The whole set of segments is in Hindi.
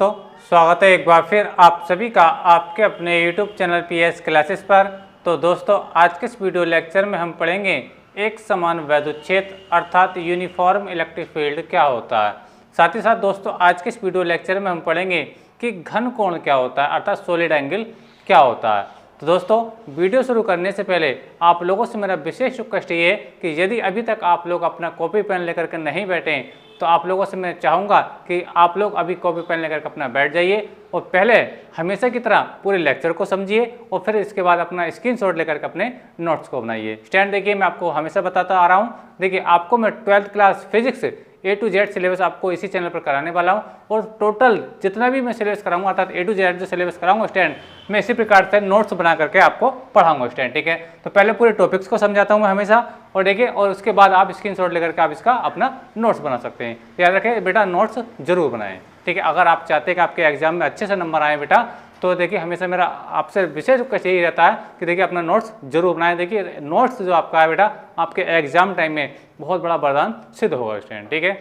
दोस्तों, स्वागत है एक बार फिर आप सभी का आपके अपने YouTube चैनल PS क्लासेस पर। तो दोस्तों, आज के इस वीडियो लेक्चर में हम पढ़ेंगे एक समान वैद्युत क्षेत्र अर्थात यूनिफॉर्म इलेक्ट्रिक फील्ड क्या होता है। साथ ही साथ दोस्तों, आज के इस वीडियो लेक्चर में हम पढ़ेंगे कि घन कोण क्या होता है अर्थात सॉलिड एंगल क्या होता है। तो दोस्तों, वीडियो शुरू करने से पहले आप लोगों से मेरा विशेष रिक्वेस्ट ये है कि यदि अभी तक आप लोग अपना कॉपी पेन लेकर के नहीं बैठे तो आप लोगों से मैं चाहूँगा कि आप लोग अभी कॉपी पेन लेकर के अपना बैठ जाइए और पहले हमेशा की तरह पूरे लेक्चर को समझिए और फिर इसके बाद अपना स्क्रीनशॉट लेकर के अपने नोट्स को बनाइए। स्टैंड देखिए, मैं आपको हमेशा बताता आ रहा हूँ। देखिए, आपको मैं 12th class physics A to Z syllabus आपको इसी चैनल पर कराने वाला हूँ और टोटल जितना भी मैं सिलेबस कराऊंगा अर्थात A to Z जो सिलेबस कराऊंगा स्टैंड, मैं इसी प्रकार से नोट्स बना करके आपको पढ़ाऊंगा स्टैंड। ठीक है, तो पहले पूरे टॉपिक्स को समझाता हूँ मैं हमेशा और देखिए, और उसके बाद आप स्क्रीनशॉट लेकर के आप इसका अपना नोट्स बना सकते हैं। याद रखें बेटा, नोट्स जरूर बनाएं। ठीक है, अगर आप चाहते हैं कि आपके एग्जाम में अच्छे से नंबर आए बेटा, तो देखिए हमेशा मेरा आपसे विशेष रिक्वेस्ट यही रहता है कि देखिए अपना नोट्स जरूर बनाएं। देखिए, नोट्स जो आपका है बेटा, आपके एग्जाम टाइम में बहुत बड़ा वरदान सिद्ध होगा स्टूडेंट। ठीक है,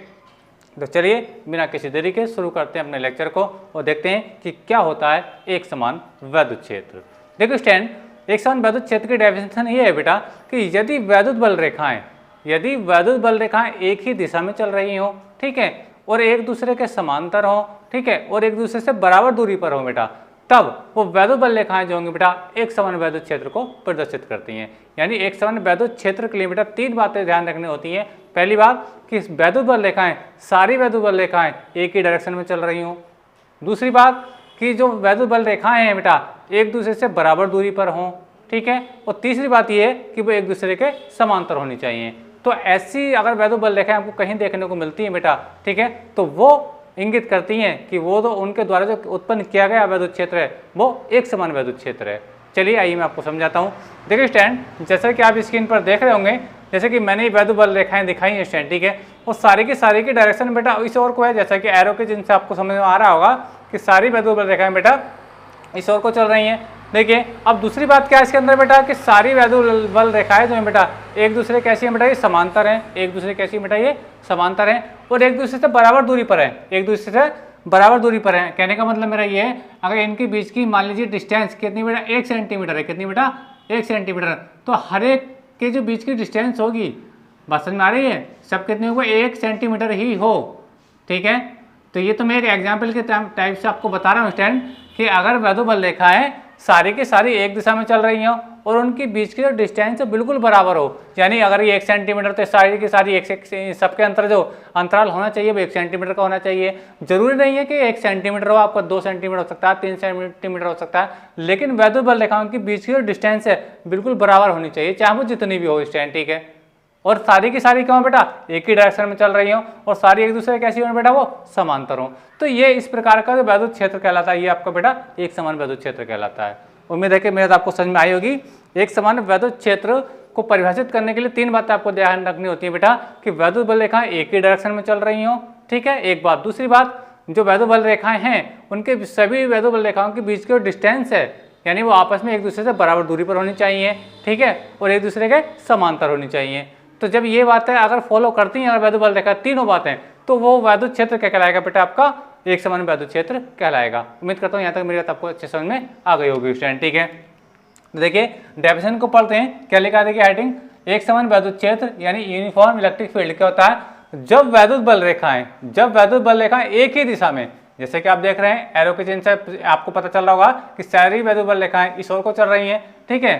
तो चलिए बिना किसी देरी के शुरू करते हैं अपने लेक्चर को और देखते हैं कि क्या होता है एक समान वैद्युत क्षेत्र। देखो स्टूडेंट, एक समान वैद्युत क्षेत्र की डेफिनेशन ये है बेटा कि यदि वैद्युत बल रेखाएं एक ही दिशा में चल रही हो, ठीक है, और एक दूसरे के समांतर हो, ठीक है, और एक दूसरे से बराबर दूरी पर हो बेटा, तब वो वैद्युत बल रेखाएं जो होंगी बेटा एक समान वैद्युत क्षेत्र को प्रदर्शित करती हैं। यानी एक समान वैद्युत क्षेत्र के लिए बेटा तीन बातें ध्यान रखनी होती हैं। पहली बात कि वैद्युत बल रेखाएं, सारी वैद्युत बल रेखाएं एक ही डायरेक्शन में चल रही हों। दूसरी बात कि जो वैद्युत बल रेखाएं हैं बेटा एक दूसरे से बराबर दूरी पर हों, ठीक है, और तीसरी बात ये है कि वो एक दूसरे के समांतर होनी चाहिए। तो ऐसी अगर वैद्युत बल रेखाएं आपको कहीं देखने को मिलती हैं बेटा, ठीक है, तो वो इंगित करती हैं कि वो तो उनके द्वारा जो उत्पन्न किया गया वैद्युत क्षेत्र है वो एक समान वैद्युत क्षेत्र है। चलिए आइए मैं आपको समझाता हूँ। देखिए स्टैंड, जैसे कि आप स्क्रीन पर देख रहे होंगे, जैसे कि मैंने वैद्युत बल रेखाएं दिखाई हैं स्टैंड, ठीक है, और सारी की डायरेक्शन बेटा इस ओर को है, जैसा कि एरो के जिनसे आपको समझ में आ रहा होगा कि सारी वैद्युत बल रेखाएं बेटा इस ओर को चल रही हैं। देखिए, अब दूसरी बात क्या है इसके अंदर बेटा कि सारी वैद्युत बल रेखाएं जो है बेटा एक दूसरे कैसी है बेटा, ये समांतर हैं। एक दूसरे कैसी बेटा, ये समांतर हैं और एक दूसरे से बराबर दूरी पर है। एक दूसरे से बराबर दूरी पर है। कहने का मतलब मेरा ये है, अगर इनके बीच की मान लीजिए डिस्टेंस कितनी बेटा 1 सेंटीमीटर है, कितनी बेटा 1 सेंटीमीटर, तो हर एक के जो बीच की डिस्टेंस होगी, बात समझ में आ रही है, सब कितने होगा 1 सेंटीमीटर ही हो। ठीक है, तो ये तो मैं एक एग्जाम्पल के टाइप से आपको बता रहा हूँ स्टैंड कि अगर वैद्युत बल रेखाएं सारी की सारी एक दिशा में चल रही हो और उनके बीच की जो डिस्टेंस बिल्कुल बराबर हो, यानी अगर ये 1 सेंटीमीटर तो सारी की सारी सबके अंतर जो अंतराल होना चाहिए वो 1 सेंटीमीटर का होना चाहिए। जरूरी नहीं है कि 1 सेंटीमीटर हो, आपका 2 सेंटीमीटर हो सकता है, 3 सेंटीमीटर हो सकता है, लेकिन वैद्युत बल रेखाओं के बीच की जो डिस्टेंस है बिल्कुल बराबर होनी चाहिए, चाहे वो जितनी भी हो स्टैंड। ठीक है, और सारी की सारी क्यों बेटा एक ही डायरेक्शन में चल रही हो और सारी एक दूसरे कैसी हो बेटा, वो समांतर हो। तो ये इस प्रकार का जो वैद्युत क्षेत्र कहलाता है, ये आपका बेटा एक समान वैद्युत क्षेत्र कहलाता है। उम्मीद है कि मेरे आपको समझ में आई होगी। एक समान वैद्युत क्षेत्र को परिभाषित करने के लिए तीन बातें आपको ध्यान रखनी होती है बेटा कि वैद्युत बल रेखाएं एक ही डायरेक्शन में चल रही हो, ठीक है, एक बात। दूसरी बात, जो वैद्युत बल रेखाएं हैं उनके सभी वैद्युत बल रेखाओं के बीच की डिस्टेंस है, यानी वो आपस में एक दूसरे से बराबर दूरी पर होनी चाहिए, ठीक है, और एक दूसरे के समांतर होनी चाहिए। तो जब ये बातें अगर फॉलो करती हैं अगर वैद्युत बल रेखा तीनों बातें, तो वो वैद्युत क्षेत्र क्या कहलाएगा बेटा, आपका एक समान वैद्युत क्षेत्र कहलाएगा। उम्मीद करता हूँ यहाँ तक मेरी बात आपको अच्छे समझ में आ गई होगी स्टूडेंट। ठीक है, तो देखिए डेफिनेशन को पढ़ते हैं। क्या लिखा है, देखिए हेडिंग, एक समान वैद्युत क्षेत्र यानी यूनिफॉर्म इलेक्ट्रिक फील्ड क्या होता है, जब वैद्युत बल रेखाएं एक ही दिशा में, जैसे कि आप देख रहे हैं एरो के चिन्ह से आपको पता चल रहा होगा कि सारी वैद्युत बल रेखाएं इस ओर को चल रही हैं, ठीक है,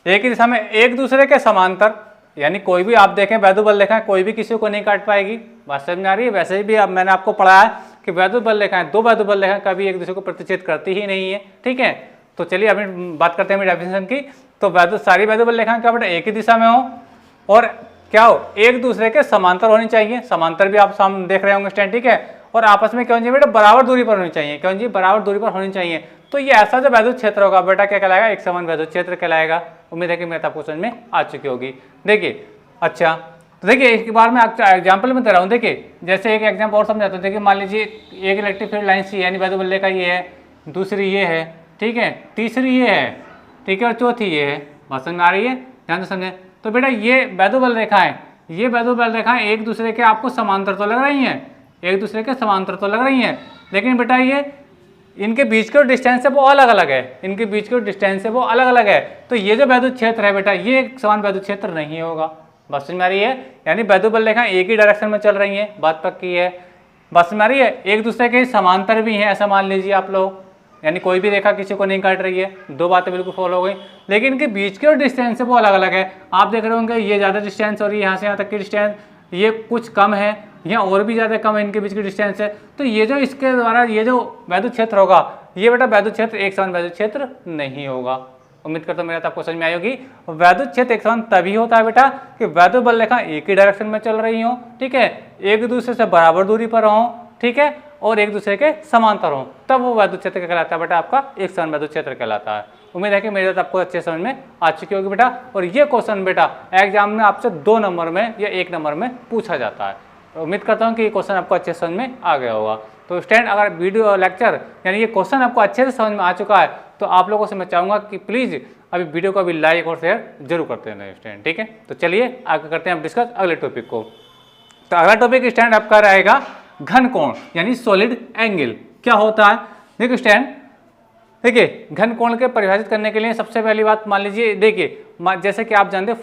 एक ही दिशा में एक दूसरे के समांतर, यानी कोई भी आप देखें वैद्युत बल रेखाएं कोई भी किसी को नहीं काट पाएगी। बात समझ में आ रही है। वैसे भी अब मैंने आपको पढ़ा है कि वैद्युत बल रेखाएं, दो वैद्युत बल रेखाएं कभी एक दूसरे को प्रतिच्छेद करती ही नहीं है। ठीक है, तो चलिए अभी बात करते हैं डेफिनेशन की। तो सारी वैद्युत बल रेखाएं क्या बेटा एक ही दिशा में हो और क्या हो, एक दूसरे के समांतर होनी चाहिए। समांतर भी आप सामने देख रहे होंगे स्टैंड, ठीक है, और आपस में क्यों जी बेटा बराबर दूरी पर होनी चाहिए। क्यों जी बराबर दूरी पर होनी चाहिए। तो ये ऐसा जो वैद्युत क्षेत्र होगा बेटा क्या कहलाएगा, एक समान वैद्युत क्षेत्र कहलाएगा। उम्मीद है कि मेरे आपको समझ में आ चुकी होगी। देखिए, अच्छा, तो देखिए एक बार मैं आपको एग्जाम्पल में दे रहा हूँ। देखिए जैसे एक एग्जाम्पल और समझाता हूँ। देखिए मान लीजिए एक इलेक्ट्रिक फील्ड लाइन सी यानी वैद्युत बल रेखा ये है, दूसरी ये है, ठीक है, तीसरी ये है, ठीक है, और चौथी ये है। बात समझ में आ रही है, ध्यान से समझें। तो बेटा ये वैद्युत बल रेखाएं, ये वैद्युत बल रेखाएं एक दूसरे के आपको समांतर तो लग रही हैं, एक दूसरे के समांतर तो लग रही हैं, लेकिन बेटा ये इनके बीच का डिस्टेंस है वो अलग अलग है, इनके बीच का डिस्टेंस है वो अलग अलग है। तो ये जो वैद्युत क्षेत्र है बेटा ये एक समान वैद्युत क्षेत्र नहीं होगा। बात समझ में आ रही है? यानी वैद्युत बल रेखा एक ही डायरेक्शन में चल रही है, बात पक्की है। बात समझ में आ रही है? एक दूसरे के समांतर भी हैं, ऐसा मान लीजिए आप लोग, यानी कोई भी रेखा किसी को नहीं काट रही है, दो बातें बिल्कुल फॉलो हो गई। लेकिन इनके बीच के जो डिस्टेंस है वो अलग अलग है। आप देख रहे होंगे ये ज़्यादा डिस्टेंस और यहाँ से यहाँ तक की डिस्टेंस ये कुछ कम है, यहाँ और भी ज़्यादा कम है इनके बीच की डिस्टेंस है। तो ये जो इसके द्वारा ये जो वैद्युत क्षेत्र होगा ये बेटा वैद्युत क्षेत्र एक समान वैद्युत क्षेत्र नहीं होगा। उम्मीद करता हूँ मेरा आपको समझ में आई होगी। वैद्युत क्षेत्र एक समान तभी होता है बेटा कि वैद्युत बल रेखा एक ही डायरेक्शन में चल रही हो, ठीक है, एक दूसरे से बराबर दूरी पर हो, ठीक है, और एक दूसरे के समांतर हो, तब वो वैद्युत क्षेत्र कहलाता है बेटा, आपका एक समान वैद्युत क्षेत्र कहलाता है। उम्मीद है कि मेरी बात आपको अच्छे समझ में आ चुकी होगी बेटा। और ये क्वेश्चन बेटा एग्जाम में आपसे 2 नंबर में या 1 नंबर में पूछा जाता है। तो उम्मीद करता हूँ कि ये क्वेश्चन आपको अच्छे समझ में आ गया होगा। तो स्टूडेंट अगर वीडियो लेक्चर यानी ये क्वेश्चन आपको अच्छे से समझ में आ चुका है तो आप लोगों से मैं चाहूँगा कि प्लीज़ अभी वीडियो को अभी लाइक और शेयर जरूर करते हैं स्टूडेंट, ठीक है। तो चलिए आगे करते हैं हम डिस्कस अगले टॉपिक को। तो अगला टॉपिक स्टूडेंट आपका रहेगा घन कोण यानी सॉलिड एंगल। क्या होता है देखिए स्टूडेंट, देखिए घन कोण के परिभाषित करने के लिए सबसे पहली बात मान लीजिए, देखिए जैसे कि आप जानते हैं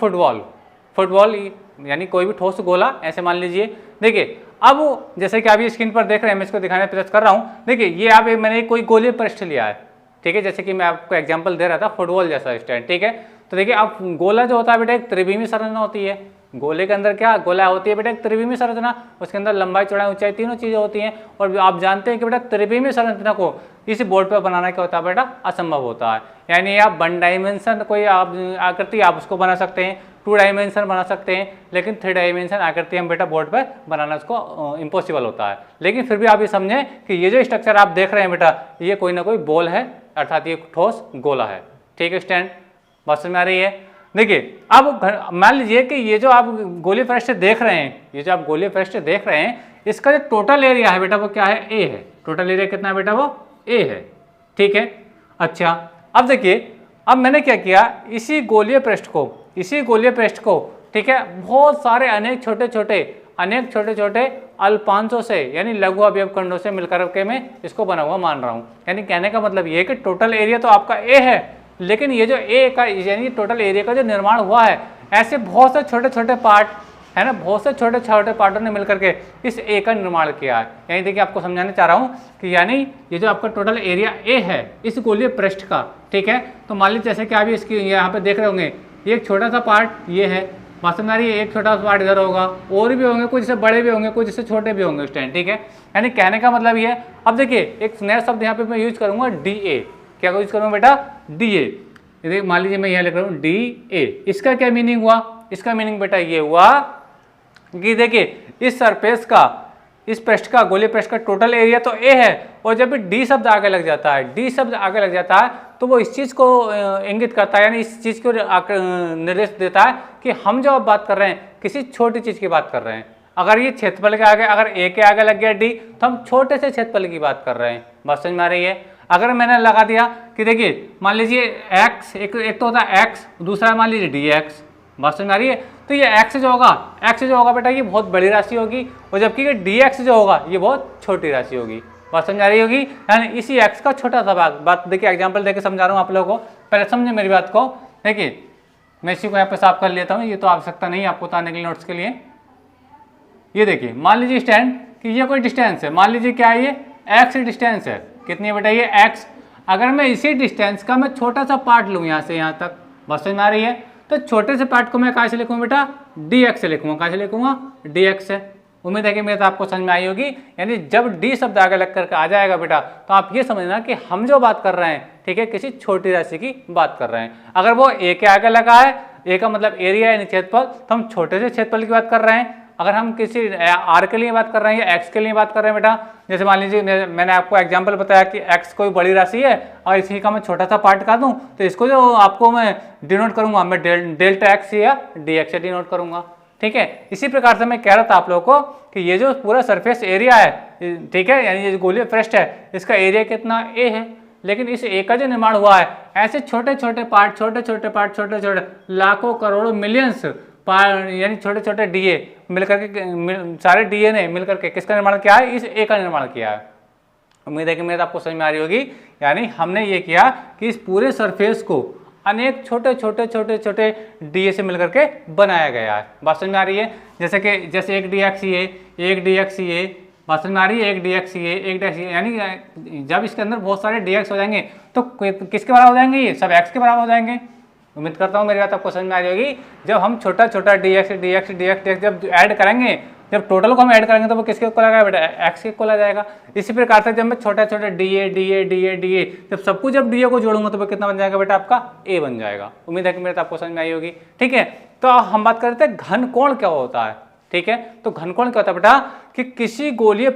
फुटबॉल यानी कोई भी ठोस गोला ऐसे मान लीजिए। देखिए अब जैसे कि आप ये स्क्रीन पर देख रहे हैं, मैं इसको दिखाने प्रयास कर रहा हूँ। देखिए ये आप मैंने कोई गोलीय पृष्ठ लिया है, ठीक है, जैसे कि मैं आपको एग्जांपल दे रहा था फुटबॉल जैसा स्टैंड, ठीक है। तो देखिए अब गोला जो होता है बेटा एक त्रिविमीय संरचना होती है। गोले के अंदर क्या गोला होती है बेटा एक त्रिविमीय संरचना, उसके अंदर लंबाई चौड़ाई ऊंचाई तीनों चीजें होती हैं। और आप जानते हैं कि बेटा त्रिविमीय संरचना को इस बोर्ड पर बनाना क्या होता है बेटा असंभव होता है। यानी आप 1 डायमेंशन कोई आप आकृति आप उसको बना सकते हैं, 2 डायमेंशन बना सकते हैं, लेकिन 3 डायमेंशन आकृति हम बेटा बोर्ड पर बनाना उसको इम्पॉसिबल होता है। लेकिन फिर भी आप ये समझें कि ये जो स्ट्रक्चर आप देख रहे हैं बेटा ये कोई ना कोई बॉल है, अर्थात ये ठोस गोला है, ठीक है स्टैंड, बात समझ में आ रही है। देखिए अब मान लीजिए कि ये जो आप गोलीय पृष्ठ देख रहे हैं, ये जो आप गोलीय पृष्ठ देख रहे हैं इसका जो टोटल एरिया है बेटा वो क्या है, ए है। टोटल एरिया कितना है बेटा, वो ए है, ठीक है। अच्छा अब देखिए अब मैंने क्या किया, इसी गोलीय पृष्ठ को ठीक है बहुत सारे अनेक छोटे छोटे अल्पांशों से यानी लघु अवयव खंडों से मिलकर के मैं इसको बना हुआ मान रहा हूँ। यानी कहने का मतलब ये है कि टोटल एरिया तो आपका ए है, लेकिन ये जो ए का यानी टोटल एरिया का जो निर्माण हुआ है ऐसे बहुत से छोटे छोटे पार्ट है ना, बहुत से छोटे छोटे पार्टों ने मिलकर के इस ए का निर्माण किया है। यानी देखिए आपको समझाना चाह रहा हूँ कि यानी ये जो आपका टोटल एरिया ए है इस गोलीय पृष्ठ का, ठीक है। तो मान लीजिए जैसे कि आप इसकी यहाँ पे देख रहे होंगे ये एक छोटा सा पार्ट ये है, बात समझ आ रही है, एक छोटा सा पार्ट इधर होगा, और भी होंगे कुछ इससे बड़े भी होंगे कुछ इससे छोटे भी होंगे स्टैंड, ठीक है। यानी कहने का मतलब ये है। अब देखिए एक नया शब्द यहाँ पे मैं यूज करूँगा डी ए। क्या यूज करूँगा बेटा, डी ए। मान लीजिए मैं यहाँ लिख रहा हूँ डी ए। इसका क्या मीनिंग हुआ, इसका मीनिंग बेटा ये हुआ कि देखिए इस सरफेस का इस पृष्ठ का गोलीय पृष्ठ का टोटल एरिया तो ए है, और जब भी डी शब्द आगे लग जाता है तो वो इस चीज़ को इंगित करता है यानी इस चीज़ को निर्देश देता है कि हम जो अब बात कर रहे हैं किसी छोटी चीज़ की बात कर रहे हैं। अगर ये क्षेत्रफल के आगे अगर ए के आगे लग गया डी तो हम छोटे से क्षेत्रफल की बात कर रहे हैं, बात समझ में आ रही है। अगर मैंने लगा दिया कि देखिए मान लीजिए एक्स एक तो होता है एक्स, दूसरा मान लीजिए डी एक्स, बात समझ में आ रही है। तो ये x जो होगा बेटा ये बहुत बड़ी राशि होगी, और जबकि dx जो होगा ये बहुत छोटी राशि होगी, बात समझ आ रही होगी। यानी इसी x का छोटा सा भाग, बात देखिए एग्जांपल देके समझा रहा हूँ आप लोगों को, पहले समझे मेरी बात को। देखिए मैं इसी को यहाँ पे साफ कर लेता हूँ, ये तो आवश्यकता नहीं है आपको बताने के लिए नोट्स के लिए। ये देखिए मान लीजिए स्टैंड कि ये कोई डिस्टेंस है, मान लीजिए क्या है ये x डिस्टेंस है, कितनी है बेटा ये x। अगर मैं इसी डिस्टेंस का मैं छोटा सा पार्ट लूँ यहाँ से यहाँ तक, बात समझ में आ रही है, तो छोटे से पार्ट को मैं कहाँ से लिखूँ बेटा, dx से लिखूँगा, कहाँ से लिखूँगा dx से। उम्मीद है कि मेरे तो आपको समझ में आई होगी। यानी जब d शब्द आगे लग करके आ जाएगा बेटा तो आप ये समझना कि हम जो बात कर रहे हैं ठीक है किसी छोटी राशि की बात कर रहे हैं। अगर वो a के आगे लगा है, a का मतलब एरिया यानी क्षेत्रफल, तो हम छोटे से क्षेत्रफल की बात कर रहे हैं। अगर हम किसी r के लिए बात कर रहे हैं या x के लिए बात कर रहे हैं बेटा, जैसे मान लीजिए मैंने आपको एग्जांपल बताया कि x कोई बड़ी राशि है और इसी का मैं छोटा सा पार्ट का दूं तो इसको जो आपको मैं डिनोट करूंगा मैं डेल्टा x या dx से डिनोट करूंगा, ठीक है। इसी प्रकार से मैं कह रहा था आप लोगों को कि ये जो पूरा सरफेस एरिया है, ठीक है, यानी ये जो गोलीय पृष्ठ है इसका एरिया कितना a है, लेकिन इस ए का जो निर्माण हुआ है ऐसे छोटे छोटे लाखों करोड़ों मिलियंस यानी छोटे छोटे डीए मिलकर के सारे डीए ने मिलकर के किसका निर्माण किया है, इस ए का निर्माण किया है। उम्मीद है कि मेरे आपको समझ में आ रही होगी। यानी हमने ये किया कि इस पूरे सरफेस को अनेक छोटे छोटे छोटे छोटे डी से मिलकर के बनाया गया है। बात समझ में आ रही है? जैसे एक डी एक्स ये, एक डी एक्स ये, बात समझ में आ रही है? एक डी एक्स ये, एक डी एक्स ये, यानी जब इसके अंदर बहुत सारे डी एक्स हो जाएंगे तो किसके बराबर हो जाएंगे? ये सब एक्स के बराबर हो जाएंगे। उम्मीद करता हूँ मेरी बात आपको समझ में आ रही होगी। जब हम छोटा छोटा डी एक्स जब ऐड करेंगे, जब टोटल को हम ऐड करेंगे तो वो किसके इक्वल आ जाएगा बेटा? एक्स के इक्वल आ जाएगा। इसी प्रकार से जब मैं छोटा छोटा डी ए जब सब कुछ जब डी ए को जोड़ूंगा तो वो कितना बन जाएगा बेटा? आपका ए बन जाएगा। उम्मीद है कि मेरे आपको समझ में आई होगी। ठीक है, तो हम बात करते हैं घन कोण क्या होता है। ठीक है, तो घन कोण क्या होता है बेटा? कि किसी गोलीय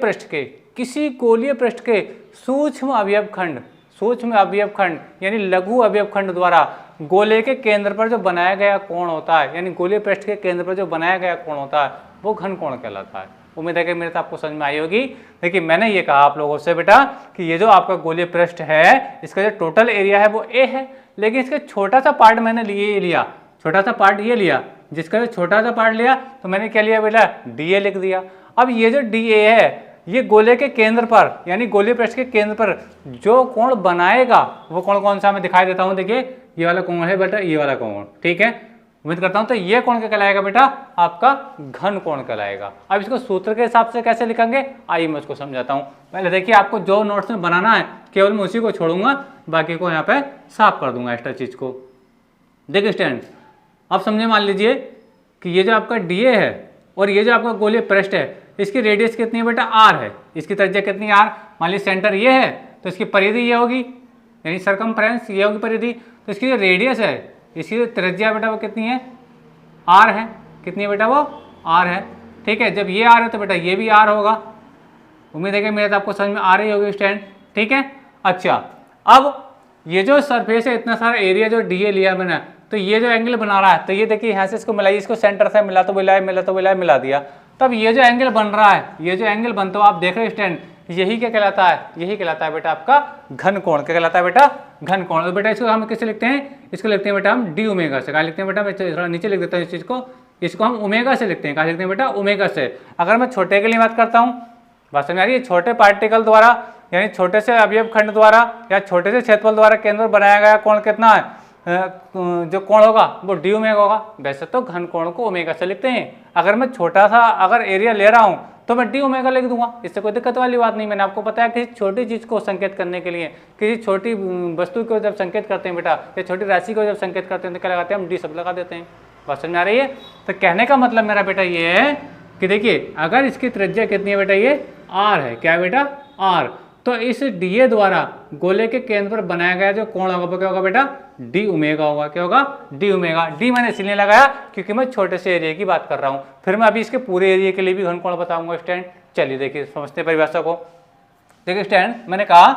पृष्ठ के सूक्ष्म अवयव खंड यानी लघु अवयव खंड द्वारा गोले के केंद्र पर जो बनाया गया कोण होता है, यानी गोलीय पृष्ठ के केंद्र पर जो बनाया गया कोण होता है, वो घन कोण कहलाता है। उम्मीद है कि मेरे तो आपको समझ में आई होगी। देखिए मैंने ये कहा आप लोगों से बेटा कि ये जो आपका गोलीय पृष्ठ है, इसका जो टोटल एरिया है वो ए है, लेकिन इसका छोटा सा पार्ट मैंने छोटा सा पार्ट ये लिया, जिसका जो छोटा सा पार्ट लिया तो मैंने क्या लिया बेटा? डी ए लिख दिया। अब ये जो डी ए है, ये गोले के केंद्र पर यानी गोलीय पृष्ठ के केंद्र पर जो कोण बनाएगा वो कोण कौन सा मैं दिखाई देता हूँ। देखिए ये वाला कोण है बेटा, ये वाला कोण। ठीक है, उम्मीद करता हूँ तो ये कोण क्या कहलाएगा बेटा? आपका घन कोण कहलाएगा। अब इसको सूत्र के हिसाब से कैसे लिखेंगे, आइए मैं उसको समझाता हूँ। पहले देखिए आपको जो नोट्स में बनाना है केवल मैं उसी को छोड़ूंगा, बाकी को यहाँ पे साफ कर दूंगा एक्स्ट्रा चीज को। देखिए स्टूडेंट, अब समझे, मान लीजिए कि ये जो आपका डी ए है और ये जो आपका गोलीय पृष्ठ है, इसकी रेडियस कितनी है बेटा? आर है। इसकी त्रिज्या कितनी है? आर। मान लीजिए सेंटर ये है तो इसकी परिधि ये होगी, यानी सरकमफ्रेंस ये होगी परिधि। तो इसकी जो रेडियस है, इसकी जो त्रिज्या बेटा वो कितनी है? आर है। कितनी है बेटा? वो आर है। ठीक है, जब ये आर है तो बेटा ये भी आर होगा। उम्मीद है कि मेरे तो आपको समझ में आ रही होगी स्टूडेंट। ठीक है, अच्छा अब ये जो सरफेस है, इतना सारा एरिया जो डी ए लिया मैंने, तो ये जो एंगल बना रहा है, तो ये देखिए यहाँ से इसको मिलाइए, इसको सेंटर से मिला तो मिला दिया। तब ये जो एंगल बन रहा है, ये जो एंगल बनता है आप देख रहे हैं स्टूडेंट, यही क्या कहलाता है? यही कहलाता है बेटा आपका घन कोण। क्या कहलाता है बेटा? घन कोण। तो बेटा इसको हम किससे लिखते हैं? इसको लिखते हैं बेटा हम डी ओमेगा से। कहाँ लिखते हैं बेटा? मैं थोड़ा नीचे लिख देता हूँ इस चीज़ को। इसको हम ओमेगा से लिखते हैं। कहाँ लिखते हैं बेटा? ओमेगा से। अगर मैं छोटे के लिए बात करता हूँ, बात समझ आ रही है? छोटे पार्टिकल द्वारा यानी छोटे से अवयव खंड द्वारा या छोटे से क्षेत्रफल द्वारा केंद्र बनाया गया कोण कितना है? जो कोण होगा वो डी ओमेगा होगा। वैसे तो घन कोण को ओमेगा से लिखते हैं। अगर मैं छोटा सा अगर एरिया ले रहा हूँ तो मैं डी ओमेगा लिख दूंगा, इससे कोई दिक्कत वाली बात नहीं। मैंने आपको बताया किसी छोटी चीज़ को संकेत करने के लिए, किसी छोटी वस्तु को जब संकेत करते हैं बेटा, या छोटी राशि को जब संकेत करते हैं तो क्या लगाते हैं? हम डी सब लगा देते हैं। बात समझ में आ रही है? तो कहने का मतलब मेरा बेटा ये है कि देखिए अगर इसकी त्रिज्या कितनी है बेटा? ये आर है। क्या है बेटा? आर। तो इस डी ए द्वारा गोले के केंद्र पर बनाया गया जो कोण होगा वो क्या होगा बेटा? डी ओमेगा होगा। क्या होगा? D omega. डी मैंने इसलिए लगाया क्योंकि मैं छोटे से एरिया की बात कर रहा हूँ। फिर मैं अभी इसके पूरे एरिया के लिए भी घन कोण बताऊंगा स्टूडेंट। चलिए देखिए समझते परिभाषा को। देखिए स्टूडेंट, मैंने कहा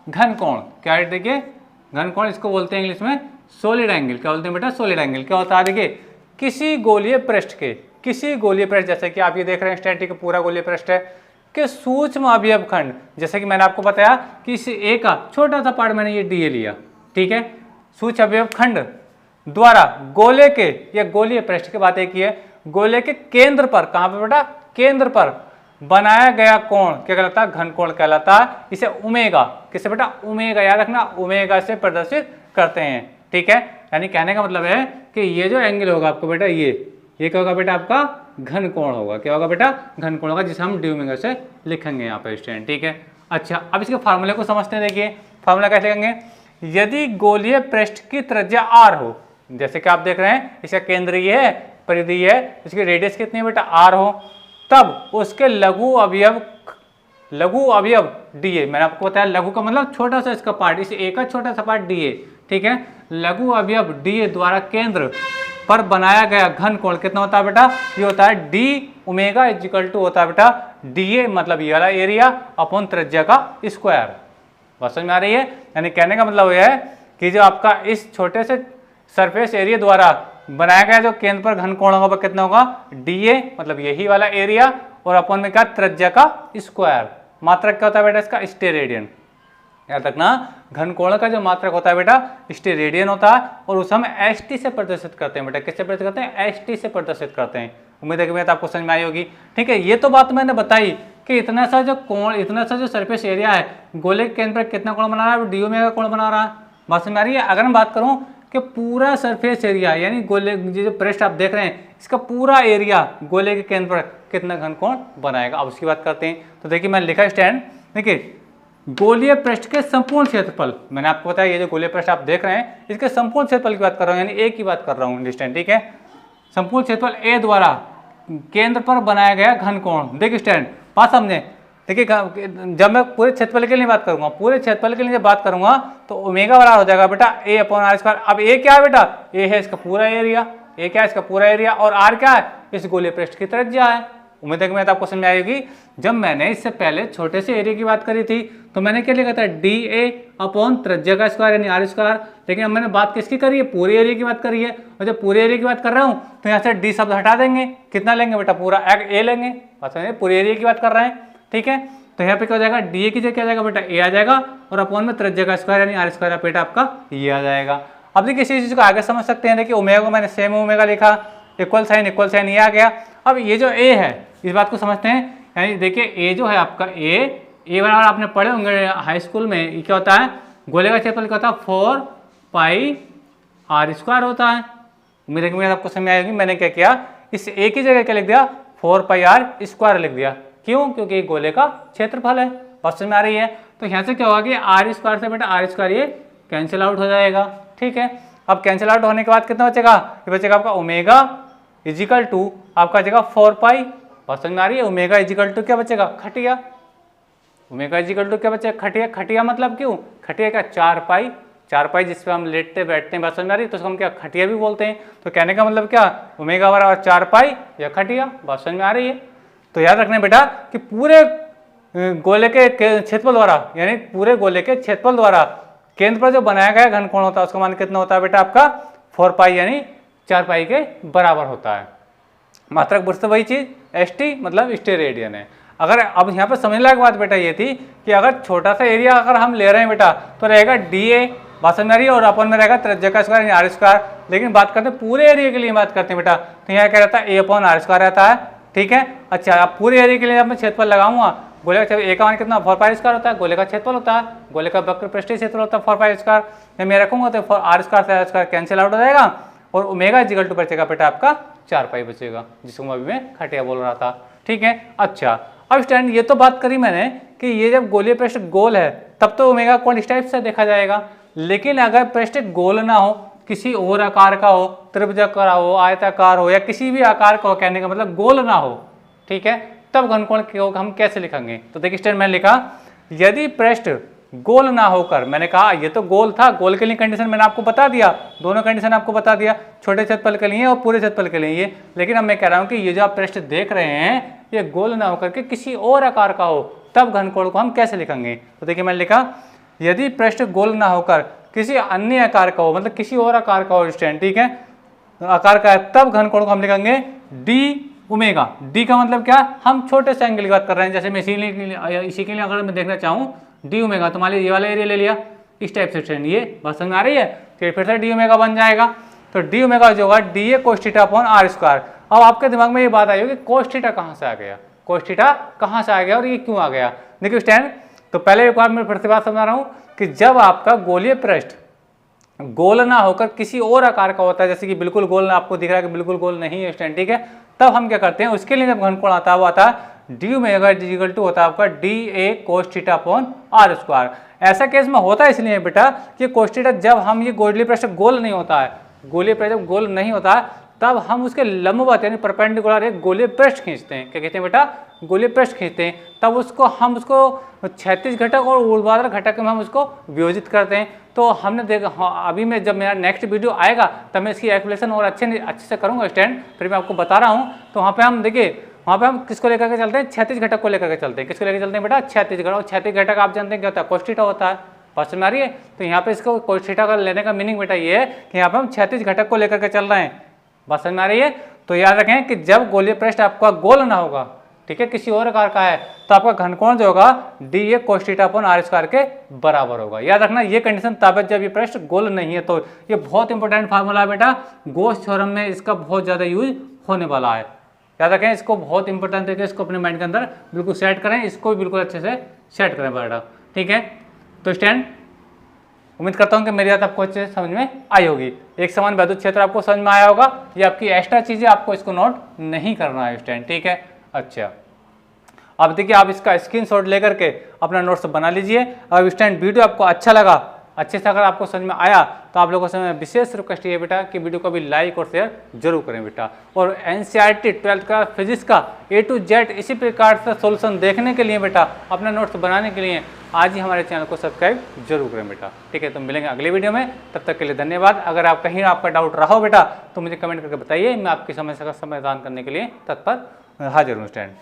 घन कोण क्या है? देखिए घन कोण इसको बोलते हैं इंग्लिश में सॉलिड एंगल। क्या बोलते हैं बेटा? Solid angle. क्या होता है? देखिए किसी गोलीय पृष्ठ, जैसे कि आप ये देख रहे हैं स्टूडेंट, पूरा गोलीय पृष्ठ है के सूक्ष्म अवयव खंड, जैसे कि मैंने आपको बताया कि इस ए का छोटा सा पार्ट मैंने ये डी ए लिया। ठीक है, सूक्ष्म अवयव खंड द्वारा गोले के या गोलीय पृष्ठ की बात की है, गोले के केंद्र पर, कहां पर बेटा? केंद्र पर बनाया गया कोण क्या कहलाता है? घन कोण कहलाता है। इसे ओमेगा, किसे बेटा? ओमेगा, याद रखना, ओमेगा से प्रदर्शित करते हैं। ठीक है, यानी कहने का मतलब है कि ये जो एंगल होगा आपको बेटा, ये क्या होगा बेटा? आपका घन कोण होगा। क्या होगा बेटा? घन कोण होगा, जिसे हम डी ओमेगा से लिखेंगे यहाँ पर स्टूडेंट। ठीक है, अच्छा अब इसके फार्मूले को समझते हैं। देखिए फार्मूला कैसे लिखेंगे? यदि गोलीय पृष्ठ की त्रिज्या आर हो, जैसे कि आप देख रहे हैं इसका केंद्र ये है, परिधि ये है, इसकी रेडियस कितनी है बेटा? आर हो, तब उसके लघु अवयव डी ए, मैंने आपको बताया लघु का मतलब छोटा सा इसका पार्ट, इस ए का छोटा सा पार्ट डी ए। ठीक है, लघु अवयव डी ए द्वारा केंद्र पर बनाया गया घन कोण कितना होता है बेटा? ये होता है डी ओमेगा इक्वल टू होता है बेटा डी ए, मतलब ये वाला एरिया अपॉन त्रिज्या का स्क्वायर। बात समझ में आ रही है? यानी कहने का मतलब यह है कि जो आपका इस छोटे से सरफेस एरिया द्वारा बनाया गया जो केंद्र पर घन कोण होगा वो कितना होगा? डी ए, मतलब यही वाला एरिया, और अपॉन में क्या? त्रिज्या का स्क्वायर। मात्रक क्या होता है बेटा? इसका स्टेरेडियन। याद रखना, घन कोण का जो मात्रक होता है बेटा स्टेरेडियन होता है, और उसे हम एस टी से प्रदर्शित करते हैं बेटा। किससे प्रदर्शित करते हैं? एस टी से प्रदर्शित करते हैं। उम्मीद है कि बात आपको समझ में आई होगी। ठीक है, ये तो बात मैंने बताई कि इतना सा जो कोण, इतना सा जो सरफेस एरिया है गोले के केंद्र पर कितना कोण बना रहा है, डी ओमेगा कोण बना रहा है। बात समझ में आ रही है। अगर मैं बात करूं कि पूरा सरफेस एरिया यानी गोले जो पृष्ठ आप देख रहे हैं इसका पूरा एरिया गोले के केंद्र पर कितना घन कोण बनाएगा, अब उसकी बात करते हैं। तो देखिए मैं लिखा स्टैंड, देखिए गोलीय पृष्ठ के संपूर्ण क्षेत्रफल, मैंने आपको बताया ये जो गोलीय पृष्ठ आप देख रहे हैं इसके संपूर्ण क्षेत्रफल की बात कर रहा हूँ, यानी ए की बात कर रहा हूँ अंडरस्टैंड, ठीक है। संपूर्ण क्षेत्रफल ए द्वारा केंद्र पर बनाया गया घन कोण। देखिए स्टैंड बात समझे, देखिए जब मैं पूरे क्षेत्रफल के लिए बात करूंगा, पूरे क्षेत्रफल के लिए जब बात करूंगा तो ओमेगा बराबर हो जाएगा बेटा ए अपॉन आर स्क्वायर। अब ए क्या है बेटा, ए है इसका पूरा एरिया, ए क्या है इसका पूरा एरिया, और आर क्या है इस गोलीय पृष्ठ की त्रिज्या है। उम्मीद है कि मैं आपको समझ आएगी। जब मैंने इससे पहले छोटे से एरिया की बात करी थी तो मैंने क्या लिखा था, डी ए अपॉन त्रिज्या का स्क्वायर यानी आर स्क्वायर। लेकिन अब मैंने बात किसकी करी है, पूरे एरिया की बात करी है, और जब पूरे एरिया की बात कर रहा हूँ तो यहाँ से डी शब्द हटा देंगे, कितना लेंगे बेटा पूरा ए लेंगे, बात समझिए पूरे एरिया की बात कर रहे हैं, ठीक है। तो यहाँ पे क्या हो जाएगा, डी ए की जगह क्या आ जाएगा बेटा ए आ जाएगा, और अपॉन में त्रिज्या का स्क्वायर यानी आर स्क्वायर बेटा आपका ये आ जाएगा। अब देखिए इसी चीज को आगे समझ सकते हैं। देखिए ओमेगा को मैंने सेम ओमेगा लिखा, इक्वल साइन ये आ गया। अब ये जो ए है इस बात को समझते हैं, यानी देखिए ए जो है आपका ए बराबर आपने पढ़े होंगे हाई स्कूल में, ये क्या होता है गोले का क्षेत्रफल क्या होता है 4 पाई आर स्क्वायर होता है। उम्मीद है कि आपको समझ आएगी। मैंने क्या किया, इस ए की जगह क्या लिख दिया 4 पाई आर स्क्वायर लिख दिया, क्यों, क्योंकि गोले का क्षेत्रफल है, बात समझ में आ रही है। तो यहाँ से क्या होगा कि आर स्क्वायर से बेटा आर स्क्वायर ये कैंसिल आउट हो जाएगा, ठीक है। अब कैंसिल आउट होने के बाद कितना बचेगा, ये बचेगा आपका ओमेगा इजिकल टू आपका बचेगा 4 पाई, बात समझ में आ रही है। ओमेगा इजिकल टू क्या बचेगा, खटिया, ओमेगा इजिकल टू क्या बचेगा खटिया। खटिया मतलब क्यों, खटिया का 4 पाई जिस पे हम लेटते बैठते हैं, बात समझ में आ रही है, तो उसको हम क्या खटिया भी बोलते हैं। तो कहने का मतलब क्या, ओमेगा बराबर 4 पाई या खटिया, बात समझ में आ रही है। तो याद रखना बेटा कि पूरे गोले के क्षेत्रफल द्वारा यानी पूरे गोले के क्षेत्रफल द्वारा केंद्र पर जो बनाया गया घन कोण होता है उसका मान कितना होता है बेटा आपका 4 पाई यानी 4 पाई के बराबर होता है। मात्रक बुझते वही चीज एस टी मतलब स्टेरेडियन है। अगर अब यहाँ पे समझने लायक बात बेटा ये थी कि अगर छोटा सा एरिया अगर हम ले रहे हैं बेटा तो रहेगा डी ए, बात समझ में आ रही है, और अपन में रहेगा त्रिज्या का स्क्वायर यानी आर स्क्वायर। लेकिन बात करते हैं पूरे एरिया के लिए बात करते हैं बेटा, तो यहाँ क्या रहता है ए अपॉन आर स्क्वायर रहता है, ठीक है। अच्छा अब पूरे एरिया के लिए मैं क्षेत्रफल लगाऊंगा, गोले का ए का मान कितना 4 पाई स्क्वायर होता है, गोले का क्षेत्रफल होता है, गोले का वक्र पृष्ठीय क्षेत्रफल होता है 4 पाई स्क्वायर। जब मैं रखूंगा तो आर स्क्वायर से आर स्क्वायर कैंसिल आउट हो जाएगा, और ओमेगा इक्वल टू बचेगा बेटा आपका 4 पाई बचेगा, जिसको मैं अभी मैं खटिया बोल रहा था, ठीक है। अच्छा अब स्टैंड ये तो बात करी मैंने कि ये जब गोलीय पृष्ठ गोल है तब तो ओमेगा कोण इस टाइप से देखा जाएगा। लेकिन अगर पृष्ठ गोल ना हो, किसी और आकार का हो, त्रिभुजाकार हो, आयताकार हो, या किसी भी आकार का हो, कहने का मतलब गोल ना हो, ठीक है, तब घनकोण को हम कैसे लिखेंगे। तो देखिए स्टैंड मैंने लिखा, यदि पृष्ठ गोल ना होकर, मैंने कहा ये तो गोल था, गोल के लिए कंडीशन मैंने आपको बता दिया, दोनों कंडीशन आपको बता दिया, छोटे क्षेत्रफल के लिए और पूरे क्षेत्रफल के लिए। लेकिन अब मैं कह रहा हूं कि ये जो आप पृष्ठ देख रहे हैं ये गोल ना होकर के किसी और आकार का हो, तब घनकोण को हम कैसे लिखेंगे। तो देखिए मैंने लिखा, यदि पृष्ठ गोल ना होकर किसी अन्य आकार का हो, मतलब किसी और आकार का हो स्टैंड, ठीक है, आकार का है, तब घनकोण को हम लिखेंगे डी ओमेगा। डी का मतलब क्या, हम छोटे से एंगल की बात कर रहे हैं, जैसे मैं इसी के लिए अगर मैं देखना चाहूँ डी ओमेगा, तो मान लीजिए ये वाला एरिया ले लिया, इस टाइप से स्टैंड, ये बात समझ में आ रही है, फिर से डी ओमेगा बन जाएगा। तो डी ओमेगा जो होगा d A cos theta upon r square. अब आपके दिमाग में ये बात आई होगी कोस थीटा कहाँ से आ गया, कोस थीटा कहाँ से आ गया और ये क्यों आ गया। देखिए स्टैंड, तो पहले एक बार मैं फिर से बात समझा रहा हूँ कि जब आपका गोलीय पृष्ठ गोल ना होकर किसी और आकार का होता है, जैसे कि बिल्कुल गोल, आपको दिख रहा है कि बिल्कुल गोल नहीं है स्टैंड, ठीक है, तब हम क्या करते हैं, उसके लिए जब घनकोण आता है वो आता है डी ओमेगा इक्वल टू होता है आपका d A cos theta upon r square. ऐसा केस में होता है इसलिए बेटा कि कोस थीटा जब हम ये गोलीय पृष्ठ गोल नहीं होता है, गोलीय पृष्ठ जब गोल नहीं होता है तब हम उसके लंबवत यानी परपेंडिकुलर एक गोलीय पृष्ठ खींचते हैं। क्या कहते हैं बेटा, गोलीय पृष्ठ खींचते हैं, तब उसको हम उसको क्षैतिज घटक और ऊर्ध्वाधर घटक में हम उसको वियोजित करते हैं। तो हमने देखा, हाँ, अभी मैं जब मेरा नेक्स्ट वीडियो आएगा तब मैं इसकी एक्सप्लेनेशन और अच्छे से करूँगा स्टैंड, फिर मैं आपको बता रहा हूँ। तो वहाँ पे हम देखिए, वहाँ पे हम किसको लेकर के चलते हैं, क्षैतिज घटक को लेकर के चलते हैं। किसको लेकर चलते हैं बेटा, क्षैतिज घटक। और क्षैतिज घटक आप जानते हैं क्या होता है, कोस थीटा होता है, बात समझ में आ रही है। तो यहाँ पे इसको कोस थीटा का लेने का मीनिंग बेटा ये है कि यहाँ पे हम क्षैतिज घटक को लेकर के चल रहे हैं, बात समझ में आ रही है। तो याद रखें कि जब गोलीय पृष्ठ आपका गोल ना होगा, ठीक है, किसी और आकार का है, तो आपका घनकोण जो होगा d A cos theta upon r square के बराबर होगा। याद रखना ये कंडीशन तब है जब ये पृष्ठ गोल नहीं है। तो ये बहुत इंपॉर्टेंट फार्मूला है बेटा, गॉस थ्योरम में इसका बहुत ज्यादा यूज होने वाला है, याद रखें, इसको बहुत इंपॉर्टेंट तरीके से इसको अपने माइंड के अंदर बिल्कुल सेट करें, इसको भी बिल्कुल अच्छे से सेट करें बेटा, ठीक है। तो स्टूडेंट उम्मीद करता हूं कि मेरी बात आपको अच्छे से समझ में आई होगी। एक समान वैद्युत क्षेत्र आपको समझ में आया होगा, ये आपकी एक्स्ट्रा चीजें, आपको इसको नोट नहीं करना है स्टूडेंट, ठीक है। अच्छा, अब देखिए आप इसका स्क्रीनशॉट लेकर के अपना नोट्स बना लीजिए। अब स्टूडेंट वीडियो आपको अच्छा लगा, अच्छे से अगर आपको समझ में आया तो आप लोगों से मैं विशेष रिक्वेस्ट ये बेटा कि वीडियो को भी लाइक और शेयर जरूर करें बेटा। और एनसीईआरटी 12th का फिजिक्स का A to Z इसी प्रकार से सॉल्यूशन देखने के लिए बेटा, अपना नोट्स बनाने के लिए आज ही हमारे चैनल को सब्सक्राइब जरूर करें बेटा, ठीक है। तो मिलेंगे अगले वीडियो में, तब तक के लिए धन्यवाद। अगर आप कहीं आपका डाउट रहा हो बेटा तो मुझे कमेंट करके बताइए, मैं आपकी समस्या का समाधान करने के लिए तत्पर हाजिर हूँ स्टूडेंट।